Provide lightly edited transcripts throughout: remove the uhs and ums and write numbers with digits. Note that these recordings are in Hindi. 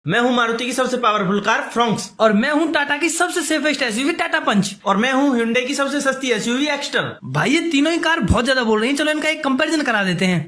मैं हूँ मारुति की सबसे पावरफुल कार फ्रोंक्स। और मैं हूँ टाटा की सबसे सेफेस्ट एसयूवी टाटा पंच। और मैं हूँ Hyundai की सबसे सस्ती एसयूवी एक्स्टर। भाई ये तीनों ही कार बहुत ज्यादा बोल रही हैं, चलो इनका एक कंपैरिजन करा देते हैं।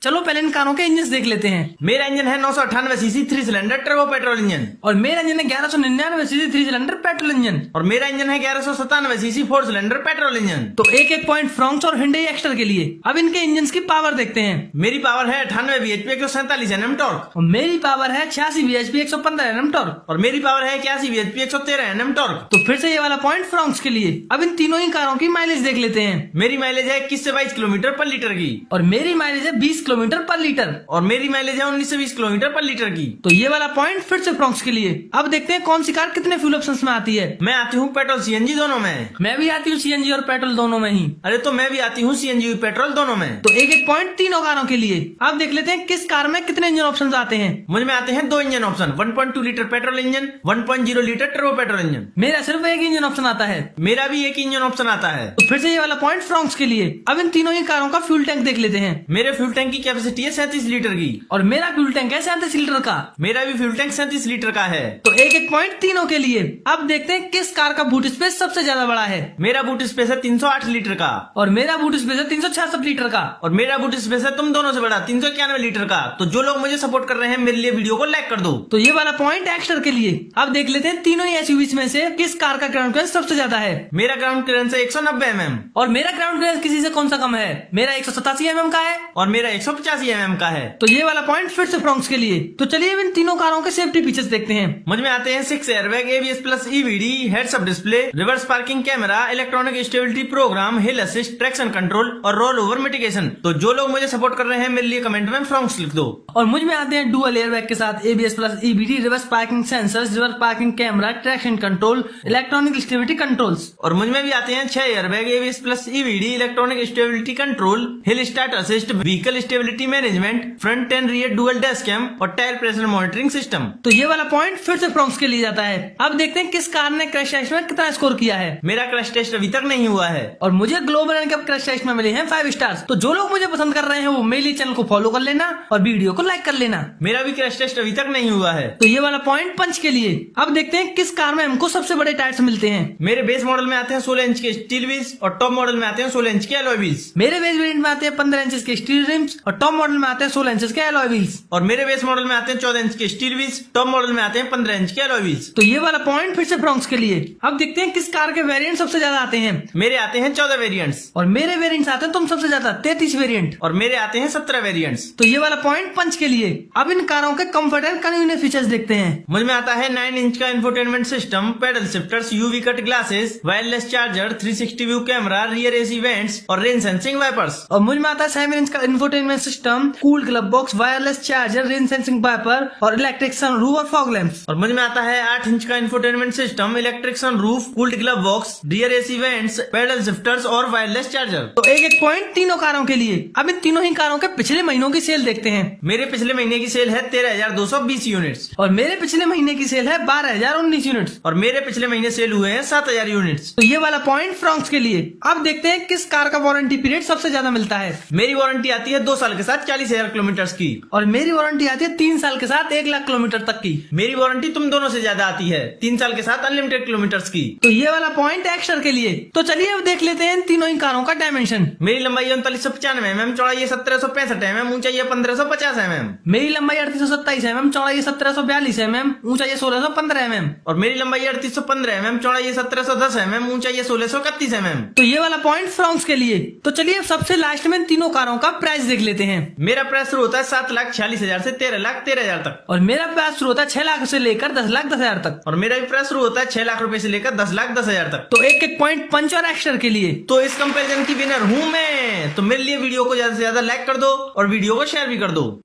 चलो पहले इन कारों के इंजन देख लेते हैं। मेरा इंजन है 998 CC 3 cylinder turbo petrol engine. और मेरा इंजन है 1199 सीसी 3 सिलेंडर पेट्रोल इंजन। और मेरा इंजन है 1197 सीसी 4 सिलेंडर पेट्रोल इंजन। तो एक एक पॉइंट फ्रोंक्स और Hyundai एक्स्टर के लिए। अब इनके इंजन की पावर देखते हैं। मेरी पावर है 98 bhp 147 Nm टॉर्क। और मेरी पावर है 86 bhp 115 Nm टॉर्क। और मेरी पावर है 81 bhp 113 Nm टॉर्क। तो फिर से ये वाला पॉइंट फ्रोंक्स के लिए। अब इन तीनों ही कारों की माइलेज देख लेते हैं। मेरी माइलेज है 21 से 22 किलोमीटर पर लीटर की। और मेरी माइलेज है 20 किलोमीटर पर लीटर। और मेरी माइलेज है 19 से 20 किलोमीटर पर लीटर की। तो ये वाला पॉइंट फिर से फ्रोंक्स के लिए। अब देखते हैं कौन सी कार कितने फ्यूल ऑप्शंस में आती है। मैं आती हूँ पेट्रोल सीएनजी दोनों में। मैं भी आती हूँ सीएनजी और पेट्रोल दोनों में ही। अरे तो मैं भी आती हूँ सीएनजी पेट्रोल दोनों में। तो एक एक पॉइंट तीनों कारों के लिए। अब देख लेते हैं किस कार में कितने इंजन ऑप्शंस आते हैं। मुझ में आते हैं 2 engine option, 1.2 litre petrol engine, 1.0 litre turbo petrol engine. मेरा सिर्फ एक इंजन ऑप्शन आता है। मेरा भी एक इंजन ऑप्शन आता है। तो फिर से ये वाला पॉइंट फ्रोंक्स के लिए। अब इन तीनों ही कारों का फ्यूल टैंक देख लेते हैं। मेरे फ्यूल टैंक की कैपेसिटी है 37 लीटर की। और मेरा फ्यूल टैंक है 37 लीटर का। मेरा भी फ्यूल टैंक 37 लीटर का है। तो एक एक पॉइंट तीनों के लिए। अब देखते हैं किस कार का बूट स्पेस सबसे ज्यादा बड़ा है। मेरा बूट स्पेस है 308 लीटर का। और मेरा बूट स्पेस है 366 लीटर का। और मेरा बूट स्पेस है तुम दोनों से बड़ा 391 लीटर का। तो जो लोग मुझे सपोर्ट कर रहे हैं मेरे लिए वीडियो को लाइक कर दो। तो ये वाला पॉइंट एक्स्टर के लिए। अब देख लेते हैं तीनों ही एसयूवीज में से किस कार का ग्राउंड क्लियरेंस सबसे ज्यादा है। मेरा ग्राउंड क्लियरेंस है 190 mm। और मेरा ग्राउंड क्लियरेंस किसी से कौन सा कम है। मेरा 187 mm का है। और मेरा 185 mm का है। तो ये वाला पॉइंट फिर से फ्रोंक्स के लिए। तो चलिए अब इन तीनों कारों के सेफ्टी फीचर्स देखते हैं। मुझ में आते हैं 6 airbag, ABS plus EVD, heads up display, reverse parking camera, electronic stability program, hill assist, traction control और रोल ओवर मिटिगेशन। तो जो लोग मुझे सपोर्ट कर रहे हैं मेरे लिए कमेंट में फ्रोंक्स लिख दो। और मुझ में आते हैं डुअल एयरबैग के साथ ABS plus EBD, reverse parking sensors, reverse parking camera, traction control, electronic stability controls. और मुझ में भी आते हैं 6 airbag, ABS plus EVD, electronic stability control, hill start assist, vehicle stability management, front and rear dual dash cam और टायर प्रेशर मॉनिटरिंग सिस्टम। तो ये वाला पॉइंट फिर से फ्रोंक्स के लिए जाता है। अब देखते हैं किस कार ने क्रैश टेस्ट में कितना स्कोर किया है। मेरा क्रैश टेस्ट अभी तक नहीं हुआ है। और मुझे global NCAP crash test में मिले हैं 5 स्टार्स। तो जो लोग मुझे पसंद कर रहे हैं वो मेरे चैनल को फॉलो कर लेना और वीडियो को लाइक कर लेना। मेरा भी क्रैश टेस्ट अभी तक नहीं हुआ है। तो ये वाला पॉइंट पंच के लिए। अब देखते हैं किस कार में हमको सबसे बड़े टायर्स मिलते हैं। मेरे बेस मॉडल में आते हैं 16 इंच के स्टील व्हील्स और टॉप मॉडल में आते हैं 16 इंच के अलॉय व्हील्स। मेरे बेस वेरिएंट में आते हैं 15 इंच के स्टील रिम्स और टॉप मॉडल में आते हैं 16 इंच के अलॉय व्हील्स। और मेरे बेस मॉडल में आते हैं 14 इंच के स्टील व्हील्स, टॉप मॉडल में आते हैं 15 इंच के अलॉय व्हील्स। तो ये वाला पॉइंट फिर से फ्रोंक्स के लिए। अब देखते हैं किस कार के वेरिएंट सबसे ज्यादा आते हैं। मेरे आते हैं 14 वेरिएंट्स। और मेरे वेरिएंट्स आते हैं तुम सबसे ज्यादा 33 वेरिएंट। और मेरे आते हैं 17 वेरिएंट्स। तो ये वाला पॉइंट पंच के लिए। अब इन कारों के कंफर्ट एंड कन्वीनियंस फीचर्स देखते हैं। मुझ में आता है 9 इंच का infotainment system, paddle shifters, UV cut glasses, wireless charger, 360 view camera, rear AC vents और रेन सेंसिंग वाइपर्स। और मुझ में आता है 7 इंच का infotainment system, cool glove box, wireless charger, rain sensing wiper और इलेक्ट्रिक सनरूफ और फॉग लैंप्स। और मुझ में आता है 8 इंच का infotainment system, electric sunroof, cooled glove box, rear AC vents, paddle shifters और वायरलेस चार्जर। तो एक एक पॉइंट तीनों कारों के लिए। अब इन तीनों ही कारों के पिछले महीनों की सेल देखते हैं। मेरे पिछले महीने की सेल है 13,220 यूनिट्स। और मेरे पिछले महीने की सेल है 12,019 यूनिट्स। और मेरे पिछले महीने सेल हुए हैं 7,000 यूनिट्स। तो ये वाला पॉइंट फ्रोंक्स के लिए। अब देखते हैं किस कार का वारंटी पीरियड सबसे ज्यादा मिलता है। मेरी वारंटी आती है 2 साल के साथ 40,000 किलोमीटर की। और मेरी वारंटी आती है 3 साल के साथ 1 लाख किलोमीटर तक की। मेरी वारंटी तुम दोनों से ज्यादा आती है 3 साल के साथ अनलिमिटेड किलोमीटर्स की। तो ये वाला पॉइंट एक्स्टर के लिए। तो चलिए अब देख लेते हैं इन तीनों ही कारों का डायमेंशन। मेरी लंबाई 3995 mm, चौड़ाई 1765 mm, ऊंचाई 1550 mm। मेरी लंबाई 3827 mm, चौड़ाई 1742 mm, ऊंचाई 1615 mm। और मेरी लंबाई 3815 mm, चौड़ाई 1710 mm, ऊंचाई 1631 mm। तो ये वाला पॉइंट फ्रोंक्स के लिए। तो चलिए अब सबसे लास्ट में इन तीनों कारों का प्राइस देख लेते हैं। मेरा प्राइस शुरू होता है 7,46,000 से 13,13,000 तक। और मेरा प्राइस शुरू होता है 6 लाख से लेकर 10,10,000 तक। और मेरा भी प्राइस शुरू होता है 6 लाख रुपए से लेकर 10,10,000 तक। तो एक एक पॉइंट पंच और एक्स्टर के लिए। तो इस कंपैरिजन की विनर हूँ मैं। तो मेरे लिए वीडियो को ज्यादा से ज्यादा लाइक कर दो और वीडियो को शेयर भी कर दो।